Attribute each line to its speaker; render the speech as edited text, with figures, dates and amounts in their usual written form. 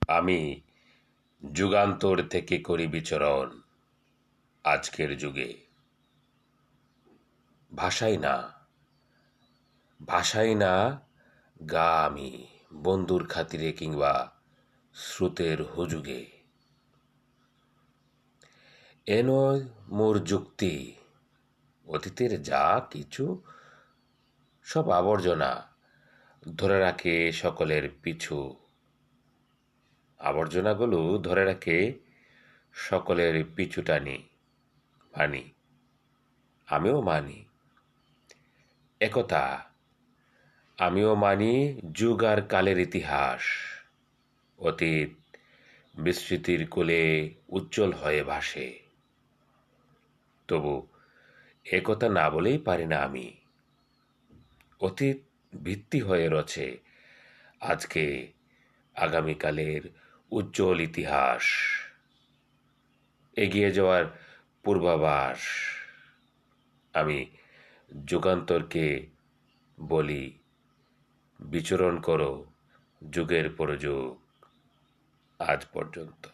Speaker 1: আমি যুগান্তর থেকে করি বিচরণ আজকের যুগে। ভাষাই না ভাষাই না গা আমি বন্ধুর খাতিরে কিংবা স্রোতের হুজুগে। এ নয় মোর যুক্তি, অতীতের যা কিছু সব আবর্জনা ধরে রাখে সকলের পিছু। আবর্জনাগুলো ধরে রাখে সকলের পিছু টানি। মানি, আমিও মানি একথা, আমিও মানি যুগ আর কালের ইতিহাস। অতীত বিস্মৃতির কোলে উজ্জ্বল হয়ে ভাসে। তবু একথা না বলেই পারি না আমি। অতীত ভিত্তি হয়ে রচে আজকে আগামীকালের উজ্জ্বল ইতিহাস। এগিয়ে যাওয়ার পূর্বাভাস। আমি যুগান্তরকে বলি, বিচরণ করো যুগের পর যুগ আজ পর্যন্ত।